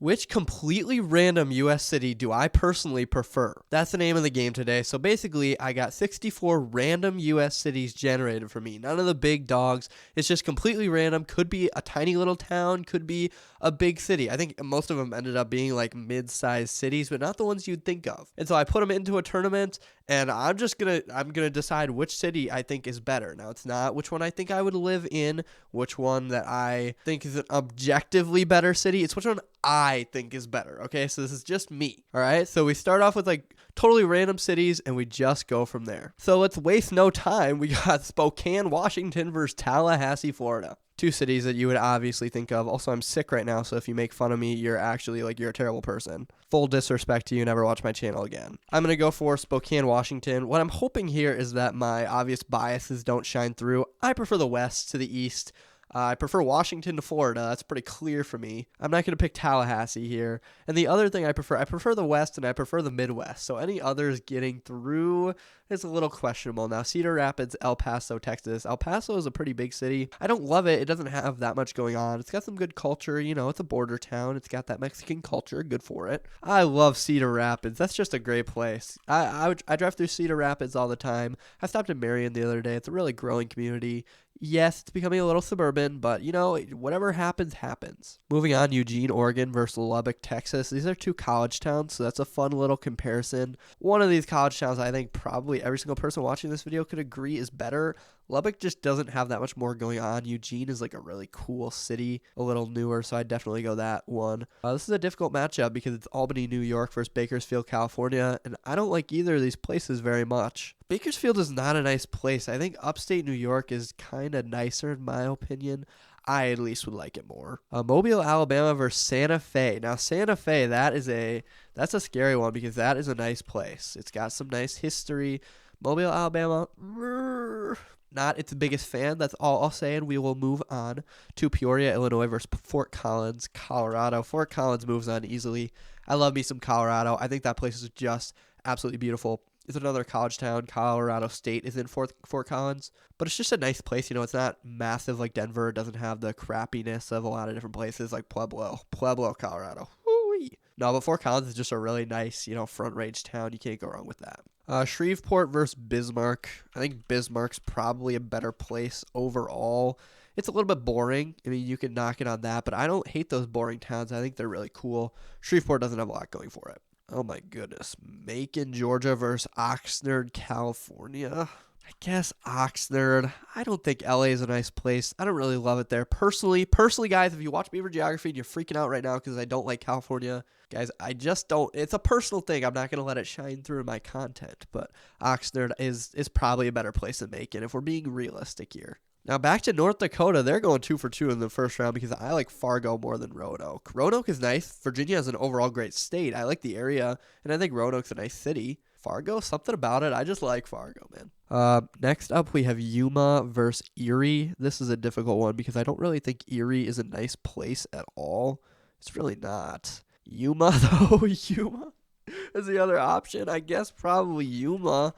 Which completely random US city do I personally prefer? That's the name of the game today. So basically, I got 64 random US cities generated for me. None of the big dogs. It's just completely random. Could be a tiny little town, could be a big city. I think most of them ended up being like mid-sized cities, but not the ones you'd think of. And so I put them into a tournament, and I'm gonna decide which city I think is better. Now, it's not which one I think I would live in, which one that I think is an objectively better city. It's which one I think is better. Okay, so this is just me. All right, so we start off with like totally random cities, and we just go from there. So let's waste no time. We got Spokane, Washington versus Tallahassee, Florida. Two cities that you would obviously think of. Also, I'm sick right now, so if you make fun of me, you're actually like, you're a terrible person. Full disrespect to you. Never watch my channel again. I'm going to go for Spokane, Washington. What I'm hoping here is that my obvious biases don't shine through. I prefer the West to the East. I prefer Washington to Florida. That's pretty clear for me. I'm not going to pick Tallahassee here. And the other thing I prefer the West, and I prefer the Midwest. So any others getting through is a little questionable. Now, Cedar Rapids, El Paso, Texas. El Paso is a pretty big city. I don't love it. It doesn't have that much going on. It's got some good culture. You know, it's a border town. It's got that Mexican culture. Good for it. I love Cedar Rapids. That's just a great place. I drive through Cedar Rapids all the time. I stopped in Marion the other day. It's a really growing community. Yes, it's becoming a little suburban, but, you know, whatever happens, happens. Moving on, Eugene, Oregon versus Lubbock, Texas. These are two college towns, so that's a fun little comparison. One of these college towns, I think probably every single person watching this video could agree is better. Lubbock just doesn't have that much more going on. Eugene is like a really cool city, a little newer, so I'd definitely go that one. This is a difficult matchup because it's Albany, New York versus Bakersfield, California, and I don't like either of these places very much. Bakersfield is not a nice place. I think upstate New York is kind of nicer in my opinion. I at least would like it more. Mobile, Alabama versus Santa Fe. Now, Santa Fe, that's a scary one because that is a nice place. It's got some nice history. Mobile, Alabama, not its biggest fan. That's all I'll say, and we will move on to Peoria, Illinois versus Fort Collins, Colorado. Fort Collins moves on easily. I love me some Colorado. I think that place is just absolutely beautiful. It's another college town. Colorado State is in Fort Collins, but it's just a nice place. You know, it's not massive like Denver. It doesn't have the crappiness of a lot of different places like Pueblo, Colorado. Woo-wee. No, but Fort Collins is just a really nice, you know, front range town. You can't go wrong with that. Shreveport versus Bismarck. I think Bismarck's probably a better place overall. It's a little bit boring. I mean, you can knock it on that, but I don't hate those boring towns. I think they're really cool. Shreveport doesn't have a lot going for it. Oh my goodness. Macon, Georgia versus Oxnard, California. I guess Oxnard. I don't think LA is a nice place. I don't really love it there. Personally, guys, if you watch Beaver Geography and you're freaking out right now because I don't like California, guys, I just don't. It's a personal thing. I'm not going to let it shine through in my content, but Oxnard is probably a better place than Macon if we're being realistic here. Now back to North Dakota. They're going 2 for 2 in the first round because I like Fargo more than Roanoke. Roanoke is nice. Virginia is an overall great state. I like the area, and I think Roanoke's a nice city. Fargo, something about it. I just like Fargo, man. Next up, we have Yuma versus Erie. This is a difficult one because I don't really think Erie is a nice place at all. It's really not. Yuma, though. Yuma is the other option. I guess probably Yuma.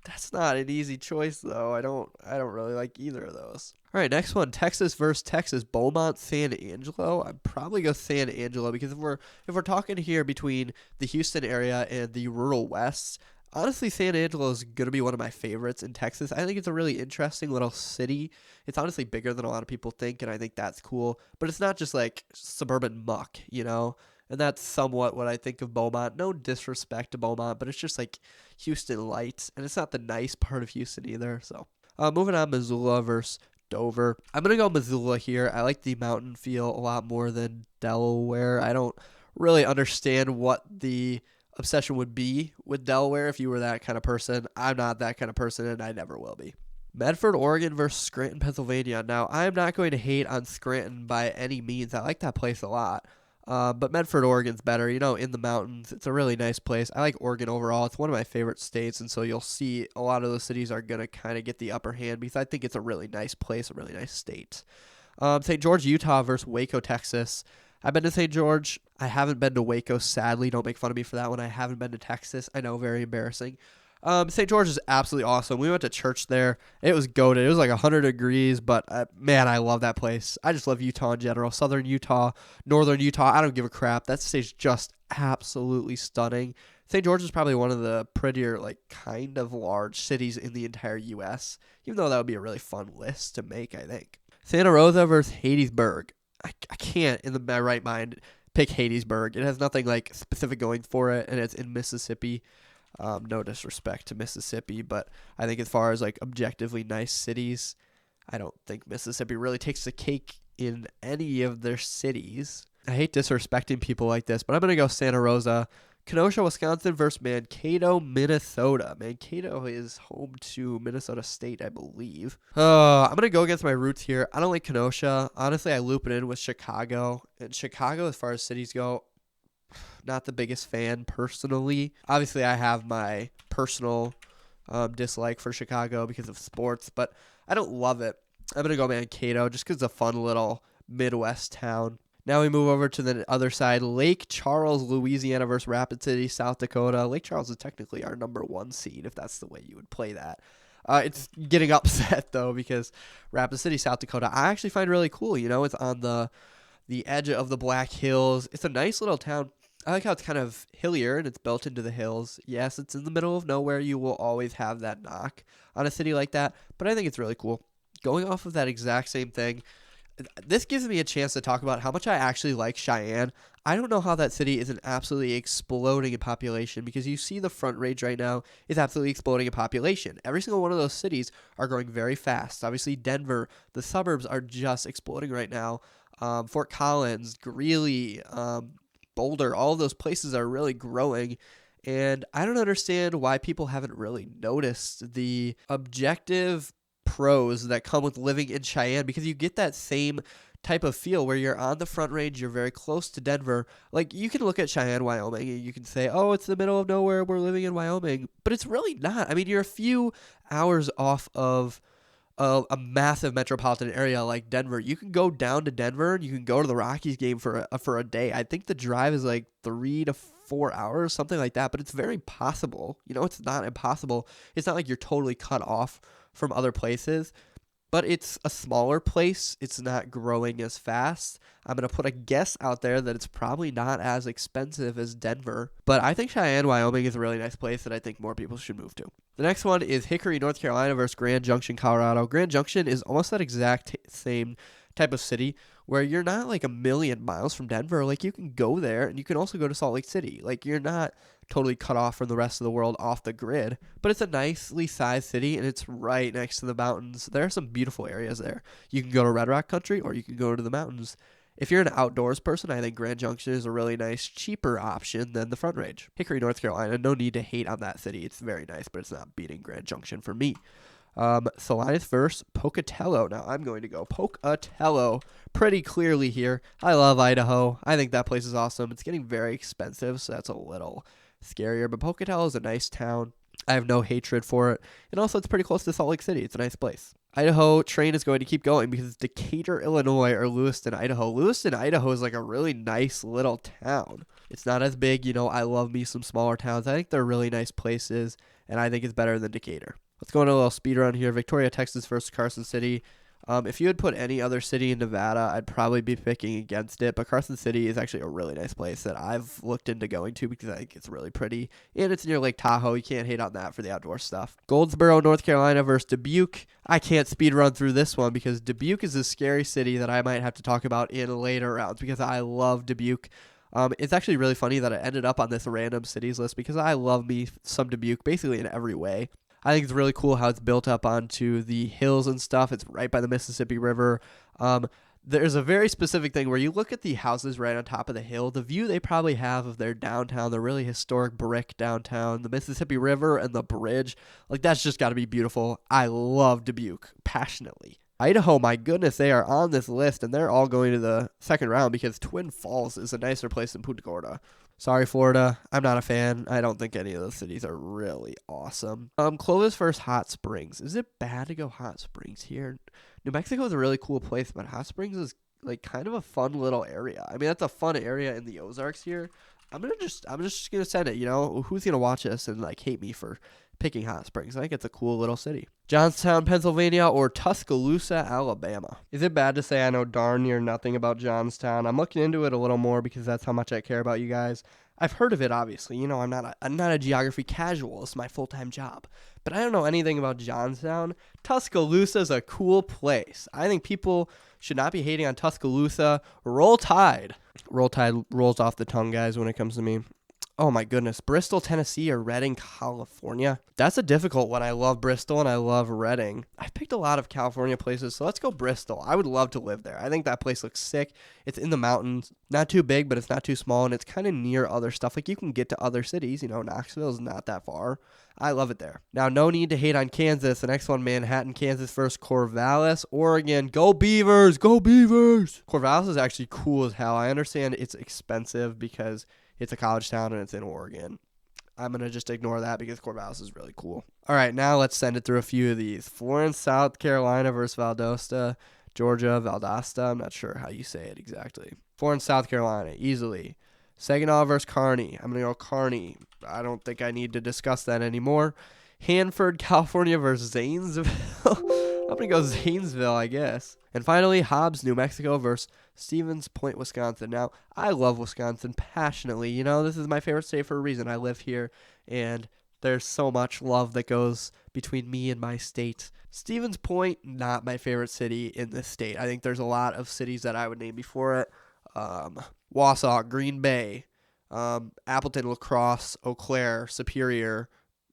That's not an easy choice, though. I don't really like either of those. All right, next one, Texas versus Texas, Beaumont, San Angelo. I'd probably go San Angelo because if we're talking here between the Houston area and the rural West, honestly, San Angelo is going to be one of my favorites in Texas. I think it's a really interesting little city. It's honestly bigger than a lot of people think, and I think that's cool. But it's not just like suburban muck, you know? And that's somewhat what I think of Beaumont. No disrespect to Beaumont, but it's just like Houston light. And it's not the nice part of Houston either. So moving on, Missoula versus Dover. I'm going to go Missoula here. I like the mountain feel a lot more than Delaware. I don't really understand what the obsession would be with Delaware if you were that kind of person. I'm not that kind of person, and I never will be. Medford, Oregon versus Scranton, Pennsylvania. Now, I'm not going to hate on Scranton by any means. I like that place a lot. But Medford, Oregon's better, you know, in the mountains. It's a really nice place. I like Oregon overall. It's one of my favorite states, and so you'll see a lot of those cities are going to kind of get the upper hand because I think it's a really nice place, a really nice state. St. George, Utah versus Waco, Texas. I've been to St. George. I haven't been to Waco, sadly. Don't make fun of me for that one. I haven't been to Texas. I know, very embarrassing. St. George is absolutely awesome. We went to church there. It was goated. It was like 100 degrees, but man, I love that place. I just love Utah in general. Southern Utah, Northern Utah, I don't give a crap. That state's just absolutely stunning. St. George is probably one of the prettier, like, kind of large cities in the entire U.S., even though that would be a really fun list to make, I think. Santa Rosa versus Hattiesburg. I can't, in my right mind, pick Hattiesburg. It has nothing, like, specific going for it, and it's in Mississippi. No disrespect to Mississippi, but I think as far as, like, objectively nice cities, I don't think Mississippi really takes the cake in any of their cities. I hate disrespecting people like this, but I'm going to go Santa Rosa. Kenosha, Wisconsin versus Mankato, Minnesota. Mankato is home to Minnesota State, I believe. I'm going to go against my roots here. I don't like Kenosha. Honestly, I loop it in with Chicago. And Chicago, as far as cities go, not the biggest fan personally. Obviously, I have my personal dislike for Chicago because of sports, but I don't love it. I'm going to go Mankato just because it's a fun little Midwest town. Now we move over to the other side, Lake Charles, Louisiana versus Rapid City, South Dakota. Lake Charles is technically our number 1 seed, if that's the way you would play that. It's getting upset, though, because Rapid City, South Dakota, I actually find really cool. You know, it's on the edge of the Black Hills. It's a nice little town. I like how it's kind of hillier and it's built into the hills. Yes, it's in the middle of nowhere. You will always have that knock on a city like that, but I think it's really cool. Going off of that exact same thing, this gives me a chance to talk about how much I actually like Cheyenne. I don't know how that city isn't absolutely exploding in population, because you see the Front Range right now is absolutely exploding in population. Every single one of those cities are growing very fast. Obviously, Denver, the suburbs are just exploding right now. Fort Collins, Greeley, Boulder, all of those places are really growing. And I don't understand why people haven't really noticed the objective pros that come with living in Cheyenne, because you get that same type of feel where you're on the Front Range, you're very close to Denver. Like, you can look at Cheyenne, Wyoming, and you can say, oh, it's the middle of nowhere, we're living in Wyoming, but it's really not. I mean, you're a few hours off of a massive metropolitan area like Denver. You can go down to Denver and you can go to the Rockies game for a day. I think the drive is like 3 to 4 hours, something like that, but it's very possible. You know, it's not impossible. It's not like you're totally cut off from other places, but it's a smaller place. It's not growing as fast. I'm going to put a guess out there that it's probably not as expensive as Denver, but I think Cheyenne, Wyoming is a really nice place that I think more people should move to. The next one is Hickory, North Carolina versus Grand Junction, Colorado. Grand Junction is almost that exact same type of city where you're not like a million miles from Denver. Like, you can go there and you can also go to Salt Lake City. Like, you're not totally cut off from the rest of the world off the grid, but it's a nicely sized city and it's right next to the mountains. There are some beautiful areas there. You can go to Red Rock Country or you can go to the mountains. If you're an outdoors person, I think Grand Junction is a really nice, cheaper option than the Front Range. Hickory, North Carolina, no need to hate on that city. It's very nice, but it's not beating Grand Junction for me. Salinas versus Pocatello. Now I'm going to go Pocatello pretty clearly here. I love Idaho. I think that place is awesome. It's getting very expensive, so that's a little scarier, but Pocatello is a nice town. I have no hatred for it, and also it's pretty close to Salt Lake City. It's a nice place. Idaho train is going to keep going because it's Decatur, Illinois, or Lewiston, Idaho. Lewiston, Idaho is like a really nice little town. It's not as big. You know, I love me some smaller towns. I think they're really nice places, and I think it's better than Decatur. Let's go on a little speed run here. Victoria, Texas versus Carson City. If you had put any other city in Nevada, I'd probably be picking against it, but Carson City is actually a really nice place that I've looked into going to because I think it's really pretty, and it's near Lake Tahoe. You can't hate on that for the outdoor stuff. Goldsboro, North Carolina versus Dubuque. I can't speed run through this one because Dubuque is a scary city that I might have to talk about in later rounds because I love Dubuque. It's actually really funny that I ended up on this random cities list because I love me some Dubuque basically in every way. I think it's really cool how it's built up onto the hills and stuff. It's right by the Mississippi River. There's a very specific thing where you look at the houses right on top of the hill, the view they probably have of their downtown, the really historic brick downtown, the Mississippi River and the bridge. Like, that's just got to be beautiful. I love Dubuque passionately. Idaho, my goodness, they are on this list, and they're all going to the second round because Twin Falls is a nicer place than Punta Gorda. Sorry, Florida. I'm not a fan. I don't think any of those cities are really awesome. Clovis versus Hot Springs. Is it bad to go Hot Springs here? New Mexico is a really cool place, but Hot Springs is like kind of a fun little area. I mean, that's a fun area in the Ozarks here. I'm just gonna send it. You know, who's gonna watch this and like hate me for picking Hot Springs. I think it's a cool little city. Johnstown, Pennsylvania, or Tuscaloosa, Alabama. Is it bad to say I know darn near nothing about Johnstown? I'm looking into it a little more because that's how much I care about you guys. I've heard of it, obviously. You know, I'm not a geography casual. It's my full-time job. But I don't know anything about Johnstown. Tuscaloosa is a cool place. I think people should not be hating on Tuscaloosa. Roll Tide. Roll Tide rolls off the tongue, guys, when it comes to me. Oh my goodness. Bristol, Tennessee, or Redding, California? That's a difficult one. I love Bristol and I love Redding. I've picked a lot of California places, so let's go Bristol. I would love to live there. I think that place looks sick. It's in the mountains. Not too big, but it's not too small, and it's kind of near other stuff. Like, you can get to other cities. You know, Knoxville's not that far. I love it there. Now, no need to hate on Kansas. The next one, Manhattan, Kansas versus Corvallis, Oregon. Go Beavers! Go Beavers! Corvallis is actually cool as hell. I understand it's expensive because it's a college town and it's in Oregon. I'm going to just ignore that because Corvallis is really cool. All right, now let's send it through a few of these. Florence, South Carolina versus Valdosta, Georgia, Valdosta. I'm not sure how you say it exactly. Florence, South Carolina, easily. Saginaw versus Kearney. I'm going to go Kearney. I don't think I need to discuss that anymore. Hanford, California versus Zanesville. I'm going to go Zanesville, I guess. And finally, Hobbs, New Mexico versus Stevens Point, Wisconsin. Now, I love Wisconsin passionately. You know, this is my favorite state for a reason. I live here, and there's so much love that goes between me and my state. Stevens Point, not my favorite city in this state. I think there's a lot of cities that I would name before it. Wausau, Green Bay, Appleton, La Crosse, Eau Claire, Superior,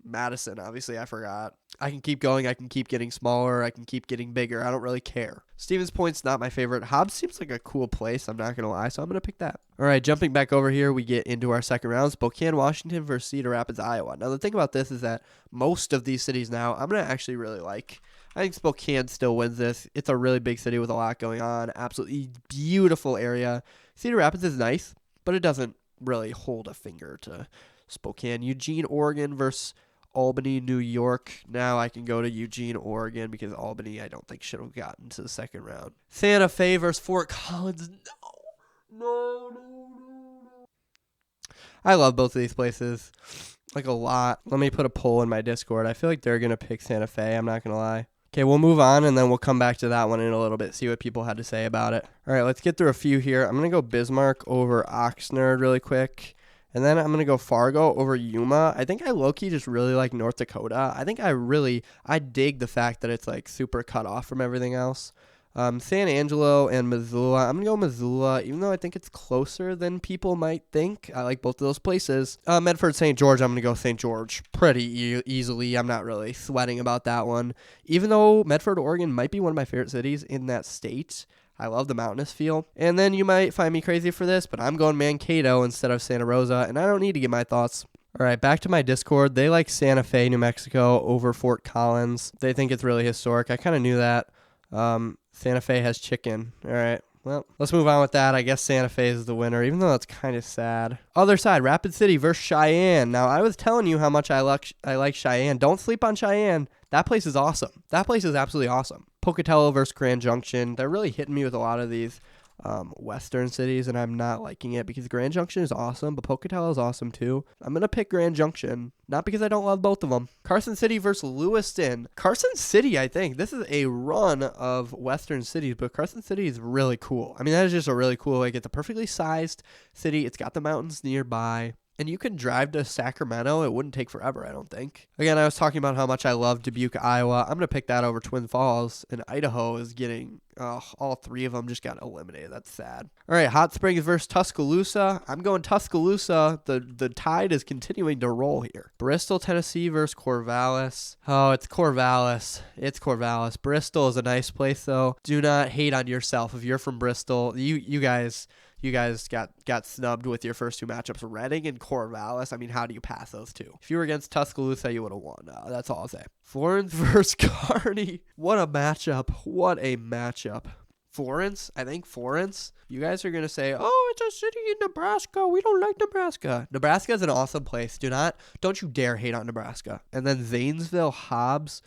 Madison, obviously I forgot. I can keep going. I can keep getting smaller. I can keep getting bigger. I don't really care. Stevens Point's not my favorite. Hobbs seems like a cool place. I'm not going to lie, so I'm going to pick that. All right, jumping back over here, we get into our second round. Spokane, Washington versus Cedar Rapids, Iowa. Now, the thing about this is that most of these cities now, I'm going to actually really like. I think Spokane still wins this. It's a really big city with a lot going on. Absolutely beautiful area. Cedar Rapids is nice, but it doesn't really hold a finger to Spokane. Eugene, Oregon versus Albany, New York. Now I can go to Eugene, Oregon, because Albany I don't think should have gotten to the second round. Santa Fe versus Fort Collins. No. I love both of these places, like a lot. Let me put a poll in my Discord. I feel like they're going to pick Santa Fe. I'm not going to lie. Okay, we'll move on, and then we'll come back to that one in a little bit, see what people had to say about it. All right, let's get through a few here. I'm going to go Bismarck over Oxnard really quick. And then I'm going to go Fargo over Yuma. I think I low-key just really like North Dakota. I think I dig the fact that it's like super cut off from everything else. San Angelo and Missoula. I'm going to go Missoula, even though I think it's closer than people might think. I like both of those places. Medford, St. George. I'm going to go St. George pretty easily. I'm not really sweating about that one. Even though Medford, Oregon might be one of my favorite cities in that state. I love the mountainous feel. And then you might find me crazy for this, but I'm going Mankato instead of Santa Rosa, and I don't need to get my thoughts. All right, back to my Discord. They like Santa Fe, New Mexico over Fort Collins. They think it's really historic. I kind of knew that. Santa Fe has chicken. All right. Well, let's move on with that. I guess Santa Fe is the winner, even though that's kind of sad. Other side, Rapid City versus Cheyenne. Now, I was telling you how much I like Cheyenne. Don't sleep on Cheyenne. That place is awesome. That place is absolutely awesome. Pocatello versus Grand Junction. They're really hitting me with a lot of these western cities, and I'm not liking it because Grand Junction is awesome, but Pocatello is awesome too. I'm going to pick Grand Junction, not because I don't love both of them. Carson City versus Lewiston. Carson City, I think. This is a run of western cities, but Carson City is really cool. I mean, that is just a really cool, like, it's a perfectly sized city. It's got the mountains nearby. And you can drive to Sacramento. It wouldn't take forever, I don't think. Again, I was talking about how much I love Dubuque, Iowa. I'm going to pick that over Twin Falls. And Idaho is getting, all three of them just got eliminated. That's sad. All right, Hot Springs versus Tuscaloosa. I'm going Tuscaloosa. The tide is continuing to roll here. Bristol, Tennessee versus Corvallis. Oh, it's Corvallis. It's Corvallis. Bristol is a nice place, though. Do not hate on yourself. If you're from Bristol, you guys got snubbed with your first two matchups, Reading and Corvallis. I mean, how do you pass those two? If you were against Tuscaloosa, you would have won. That's all I'll say. Florence versus Kearney. What a matchup. What a matchup. Florence? I think Florence. You guys are going to say, oh, it's a city in Nebraska. We don't like Nebraska. Nebraska is an awesome place. Don't you dare hate on Nebraska. And then Zanesville, Hobbs.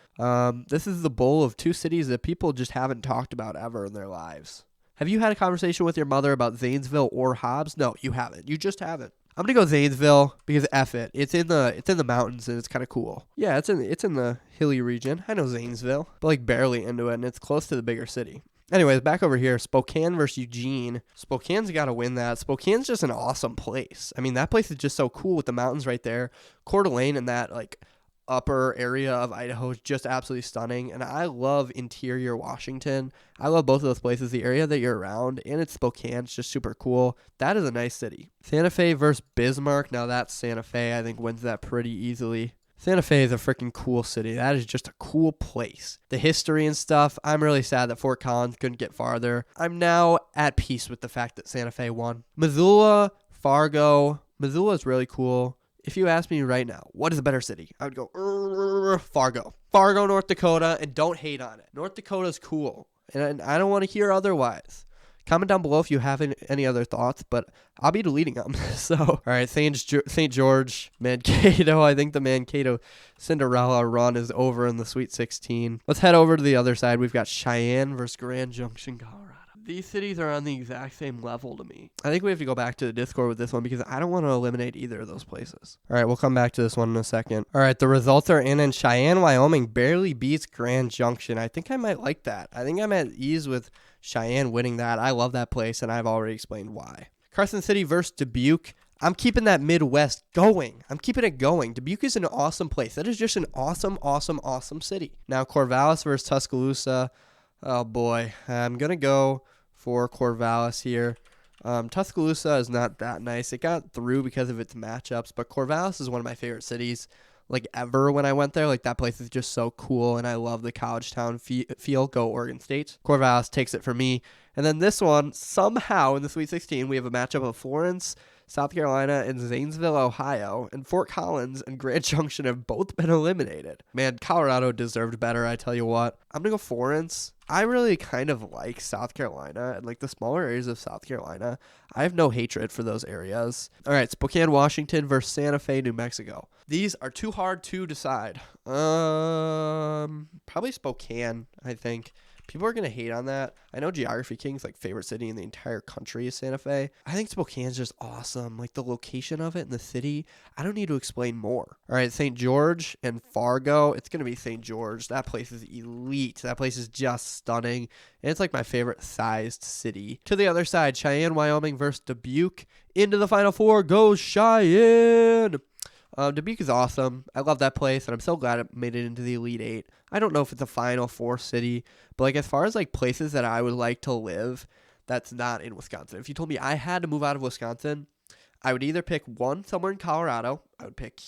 This is the bowl of two cities that people just haven't talked about ever in their lives. Have you had a conversation with your mother about Zanesville or Hobbs? No, you haven't. You just haven't. I'm gonna go Zanesville because F it. It's in the mountains and it's kind of cool. Yeah, it's in the hilly region. I know Zanesville, but like barely into it, and it's close to the bigger city. Anyways, back over here, Spokane versus Eugene. Spokane's got to win that. Spokane's just an awesome place. I mean, that place is just so cool with the mountains right there. Coeur d'Alene and that like upper area of Idaho is just absolutely stunning. And I love interior Washington. I love both of those places. The area that you're around, and it's Spokane. It's just super cool. That is a nice city. Santa Fe versus Bismarck. Now that's Santa Fe. I think wins that pretty easily. Santa Fe is a freaking cool city. That is just a cool place. The history and stuff, I'm really sad that Fort Collins couldn't get farther. I'm now at peace with the fact that Santa Fe won. Missoula, Fargo. Missoula is really cool. If you ask me right now, what is a better city? I would go Fargo. Fargo, North Dakota, and don't hate on it. North Dakota is cool, and I don't want to hear otherwise. Comment down below if you have any other thoughts, but I'll be deleting them. So, all right, St. George, Mankato. I think the Mankato Cinderella run is over in the Sweet 16. Let's head over to the other side. We've got Cheyenne versus Grand Junction, Colorado. These cities are on the exact same level to me. I think we have to go back to the Discord with this one because I don't want to eliminate either of those places. All right, we'll come back to this one in a second. All right, the results are in, and Cheyenne, Wyoming barely beats Grand Junction. I think I might like that. I think I'm at ease with Cheyenne winning that. I love that place, and I've already explained why. Carson City versus Dubuque. I'm keeping that Midwest going. I'm keeping it going. Dubuque is an awesome place. That is just an awesome, awesome, awesome city. Now, Corvallis versus Tuscaloosa. Oh, boy. I'm going to go for Corvallis here. Tuscaloosa is not that nice. It got through because of its matchups, but Corvallis is one of my favorite cities, like, ever when I went there. Like, that place is just so cool, and I love the college town feel. Go Oregon State. Corvallis takes it for me. And then this one, somehow in the Sweet 16, we have a matchup of Florence, South Carolina, and Zanesville, Ohio, and Fort Collins and Grand Junction have both been eliminated. Man, Colorado deserved better, I tell you what. I'm going to go Florence. I really kind of like South Carolina and like the smaller areas of South Carolina. I have no hatred for those areas. All right, Spokane, Washington versus Santa Fe, New Mexico. These are too hard to decide. Probably Spokane, I think. People are going to hate on that. I know Geography King's like favorite city in the entire country is Santa Fe. I think Spokane's just awesome. Like the location of it in the city, I don't need to explain more. All right, St. George and Fargo. It's going to be St. George. That place is elite. That place is just stunning. And it's like my favorite sized city. To the other side, Cheyenne, Wyoming versus Dubuque. Into the Final Four goes Cheyenne. Dubuque is awesome. I love that place, and I'm so glad it made it into the Elite Eight. I don't know if it's a Final Four city, but like as far as like places that I would like to live, that's not in Wisconsin. If you told me I had to move out of Wisconsin, I would either pick one somewhere in Colorado. I would pick,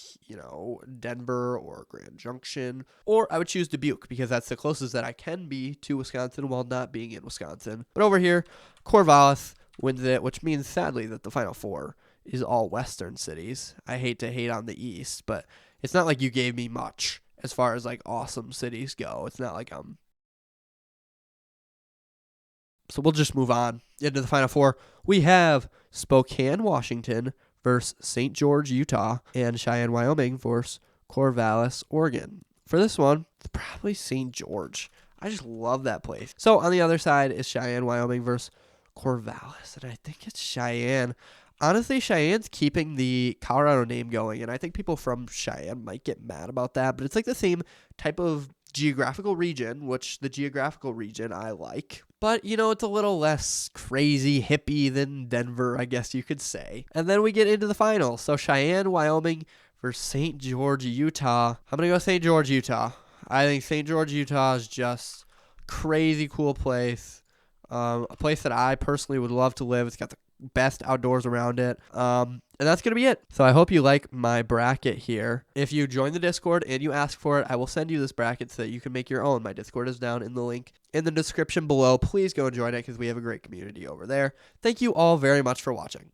Denver or Grand Junction, or I would choose Dubuque because that's the closest that I can be to Wisconsin while not being in Wisconsin. But over here, Corvallis wins it, which means sadly that the Final Four is all Western cities. I hate to hate on the East, but it's not like you gave me much as far as like awesome cities go. It's not like So we'll just move on into the Final Four. We have Spokane, Washington versus St. George, Utah, and Cheyenne, Wyoming versus Corvallis, Oregon. For this one, it's probably St. George. I just love that place. So on the other side is Cheyenne, Wyoming versus Corvallis, and I think it's Cheyenne. Honestly, Cheyenne's keeping the Colorado name going, and I think people from Cheyenne might get mad about that, but it's like the same type of geographical region, which the geographical region I like. But, it's a little less crazy hippie than Denver, I guess you could say. And then we get into the finals. So Cheyenne, Wyoming versus St. George, Utah. I'm going to go St. George, Utah. I think St. George, Utah is just crazy cool place. A place that I personally would love to live. It's got the best outdoors around it. And that's going to be it. So I hope you like my bracket here. If you join the Discord and you ask for it, I will send you this bracket so that you can make your own. My Discord is down in the link in the description below. Please go and join it because we have a great community over there. Thank you all very much for watching.